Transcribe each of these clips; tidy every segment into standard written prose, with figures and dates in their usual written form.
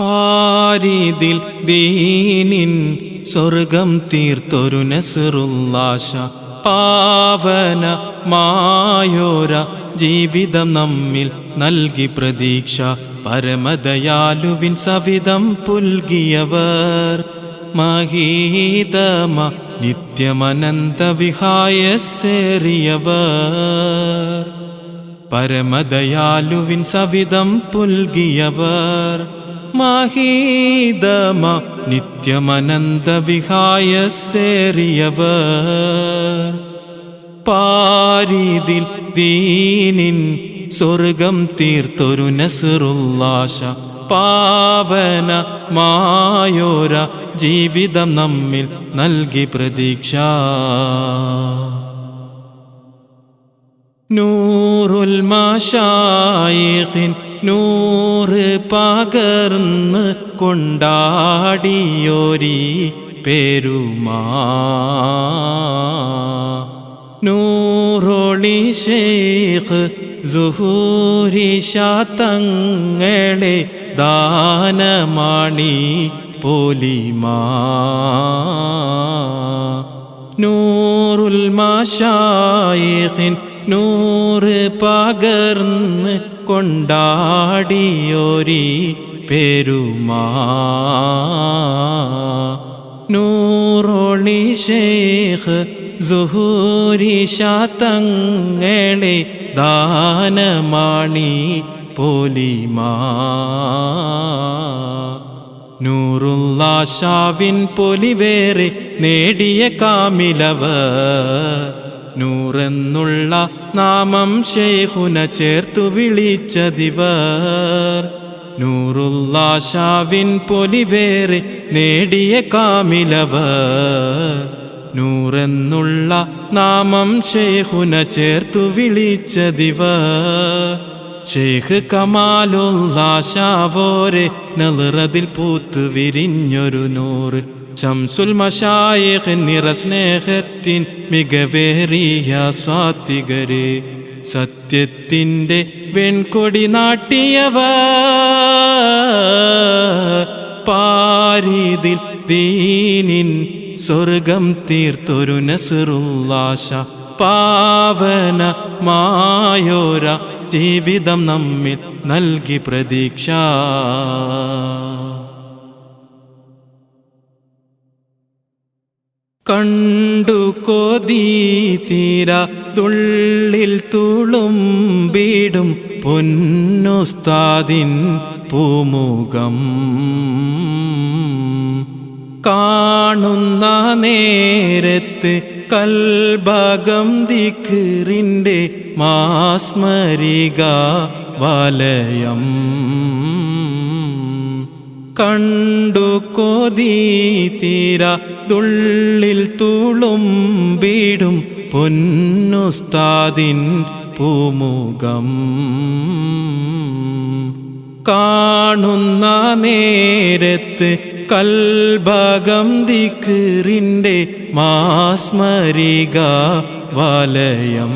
പാരിതിൽ ദീനിൻ സ്വർഗം തീർത്തൊരു നസ്റുല്ലാഹ പാവന മായോര ജീവിതം നമ്മിൽ നൽകി പ്രതീക്ഷ പരമദയാലുവിൻ സവിധം പുൽകിയവർ മഹീതമ നിത്യമനന്ത വിഹായസേറിയവർ പരമദയാലുവിൻ സവിധം പുൽകിയവർ മഹീതമ നിത്യമനന്ത വിഹായസേറിയവർ പാരിതിൽ ദീനിൻ സ്വർഗം തീർത്തൊരു നസ്റുല്ലാഹ പാവന മായോര ജീവിതം നമ്മിൽ നൽകി പ്രതീക്ഷ നൂറുൽ മശായിഖിൻ നൂറ് പകർന്ന് കൊണ്ടാടിയോരി പെരുമാ നൂറൊളി ശൈഖ് സുഹൂരി ശതങ്ങളെ ദാനമാണി പോലിമാ നൂറുൽ മശായിഖിൻ നൂറ് പകർന്ന് കൊണ്ടാടിയോരി പെരുമാ നൂറൊളി ശൈഖ് സുഹൂരി ശതങ്ങളെ ദാനമാണി പോലിമാ നൂറുല്ലാഹ് ഷാവിൻ പൊലിവേറെ നേടിയ കാമിലവർ നൂറെന്നുള്ള നാമം ശൈഖുന ചേർത്തു വിളിച്ചതിവർ നൂറുല്ലാഹ് ഷാവിൻ പൊലിവേറെ നേടിയ കാമിലവർ നൂറെന്നുള്ള നാമം ശൈഖുന ചേർത്തു വിളിച്ചതിവർ ശൈഖ് കമാലുല്ലാഹ് ഷാവോരെ നളറതിൽ പൂത്തു വിരിഞ്ഞൊരു നൂറ് ശംസുൽ മശായിഖ് നിറസ്നേഹത്തിൻ മികവേറിയ സ്വാത്വികരെ സത്യത്തിൻ്റെ വെൺകൊടി നാട്ടിയവർ പാരിതിൽ ദീനിൻ സ്വർഗം തീർത്തൊരു നസ്റുല്ലാഹ പാവന മായോര ജീവിതം നമ്മിൽ നൽകി പ്രതീക്ഷ കണ്ടു കൊതി തീര തുള്ളിൽ തുളുമ്പിടും പൊന്നുസ്താദിൻ പൂമുഖം കാണുന്ന നേരത്ത് കൽബകം ദിക്റിൻ്റെ മാസ്മരിക വലയം കണ്ടു കൊതി തീര തുള്ളിൽ തുളുമ്പിടും പൊന്നുസ്താദിൻ പൂമുഖം കാണുന്ന നേരത്ത് കൽബകം ദിക്റിൻ്റെ മാസ്മരിക വലയം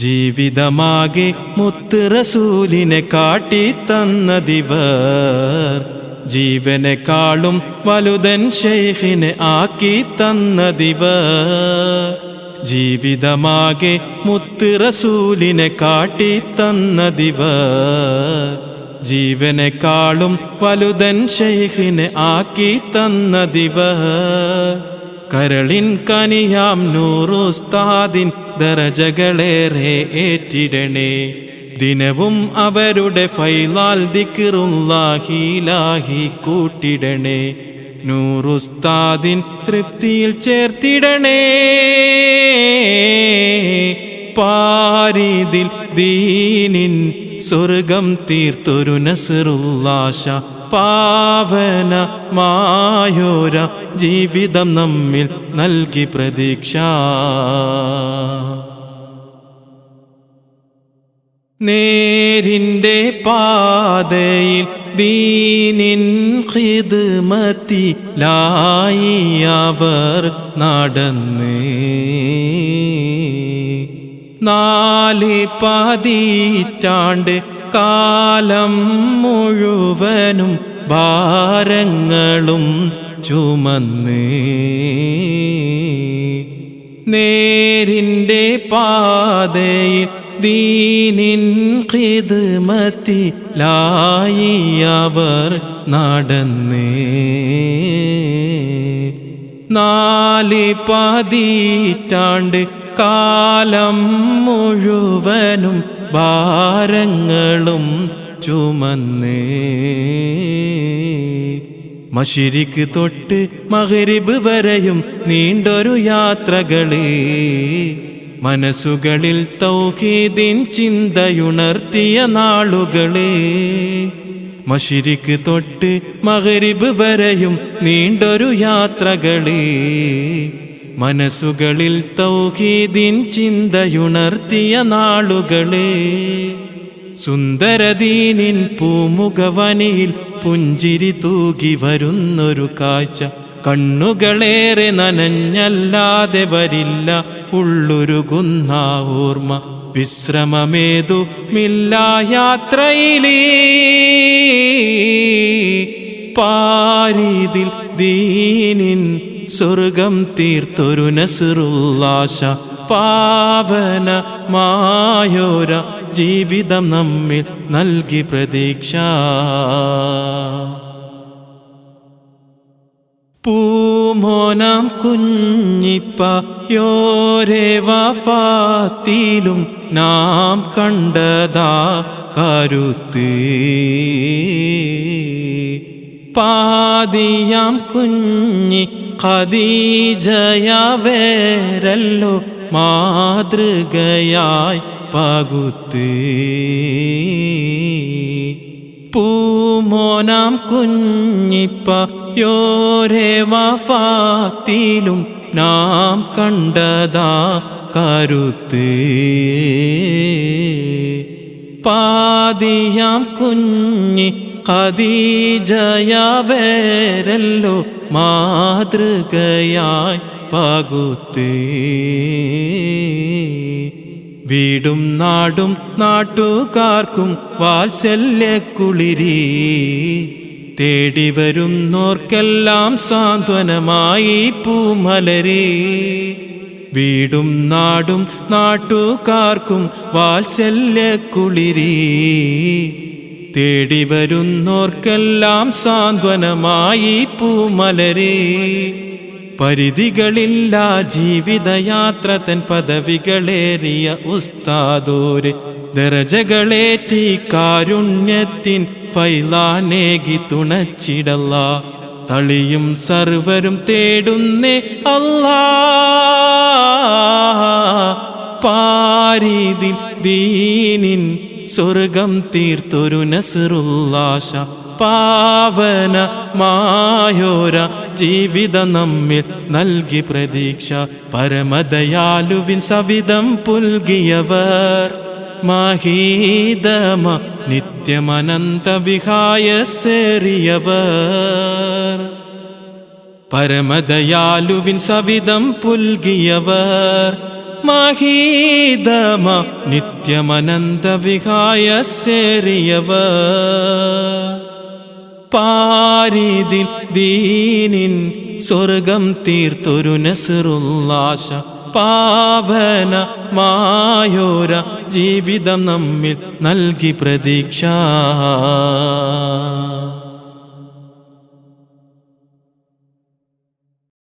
ജീവിതമാകെ മുത്ത് റസൂലിനെ കാട്ടിത്തന്നതിവർ ജീവനെക്കാളും വലുതൻ ശൈഖിനെ ആക്കി തന്നതിവർ ജീവിതമാകെ മുത്ത് റസൂലിനെ കാട്ടിത്തന്നതിവർ ജീവനെക്കാളും വലുതൻ ശൈഖിനെ ആക്കി തന്നതിവർ കരളിൻ കനിയാം നൂറുസ്താദിൻ ദറജകളേറെ ഏറ്റിടണേ ദിനവും അവരുടെ ഫൈലാൽ ദിക്റുല്ലാഹി ഇലാഹി കൂട്ടിടണേ നൂറുസ്താദിൻ തൃപ്തിയിൽ ചേർത്തിടണേ പാരിതിൽ ദീനിൻ സ്വർഗം തീർത്തൊരു നസ്റുല്ലാഹ പാവന മായോര ജീവിതം നമ്മിൽ നൽകി പ്രതീക്ഷ നേരിൻ്റെ പാതയിൽ ദീനിൻ ഖിദ്മത്തിലായി അവർ നടന്ന് 4 പതിറ്റാണ്ട് കാലം മുഴുവനും ഭാരങ്ങളും ചുമന്ന് നേരിൻ്റെ പാതയിൽ ദീനിൻ ഖിദ്മത്തിലായി അവർ നടന്ന് 4 പതിറ്റാണ്ട് കാലം മുഴുവനും ഭാരങ്ങളും ചുമന്ന് മശരിക്ക് തൊട്ട് മഗ്രിബ് വരെയും നീണ്ടൊരു യാത്രകള് മനസ്സുകളിൽ തൗഹീദിൻ ചിന്തയുണർത്തിയ നാളുകള് മശരിക്ക് തൊട്ട് മഗ്രിബ് വരെയും നീണ്ടൊരു യാത്രകള് മനസ്സുകളിൽ തൗഹീദിൻ ചിന്തയുണർത്തിയ നാളുകള് സുന്ദരദീനിൻ പൂമുഖവനിയിൽ പുഞ്ചിരി തൂകി വരുന്നൊരു കാഴ്ച കണ്ണുകളേറെ നനഞ്ഞല്ലാതെ വരില്ല ഉള്ളൊരുകുന്ന ഓർമ്മ വിശ്രമമേതുമില്ല യാത്രയിലേ പാരീതിൽ ദീനിൻ സ്വർഗം തീർത്തൊരു നസ്റുല്ലാഹ പാവനമായോര ജീവിതം നമ്മിൽ നൽകി പ്രതീക്ഷ പൂമോനാം കുഞ്ഞിപ്പയോരെ വഫാത്തിലും നാം കണ്ടതാ കരുത്ത് പാതിയാം കുഞ്ഞി ഖദീജയവേരല്ലോ മാതൃകയായി പകുത്ത് പൂമോനാം കുഞ്ഞിപ്പയോരെ വഫാത്തിലും നാം കണ്ടതാ കരുത്ത് പാതിയാം കുഞ്ഞി ഖദീജയവേരല്ലോ മാതൃകയായി പകുത്ത് വീടും നാടും നാട്ടുകാർക്കും വാത്സല്യക്കുളിരി തേടി വരുന്നോർക്കെല്ലാം സാന്ത്വനമായി പൂമലരേ വീടും നാടും നാട്ടുകാർക്കും വാത്സല്യക്കുളിരി തേടി വരുന്നോർക്കെല്ലാം സാന്ത്വനമായി പൂമലരേ പരിധികളില്ല ജീവിതയാത്ര തൻ പദവികളേറിയ ഉസ്താദോരെ ദരജകളേറ്റി കാരുണ്യത്തിൻ ഫൈലാനേകി തുണച്ചിടല്ല തളിയും സർവരും തേടുന്നേ അല്ലാ പാരീതിൽ ദീനിൻ സ്വർഗം തീർത്തൊരു നസ്റുല്ലാഹ പാവനമായോര ജീവിതം നമ്മിൽ നൽകി പ്രതീക്ഷ പരമദയാലുവിൻ സവിധം പുൽകിയവർ മഹീതമ നിത്യമനന്ത വിഹായസേറിയവർ പരമദയാലുവിൻ സവിധം പുൽകിയവർ മഹീതമ നിത്യമനന്ത വിഹായസേറിയവർ പാരീതിൽ ദീനിൻ സ്വർഗം തീർത്തൊരു നസ്റുല്ലാഹ പാവനമായോര ജീവിതം നമ്മിൽ നൽകി പ്രതീക്ഷ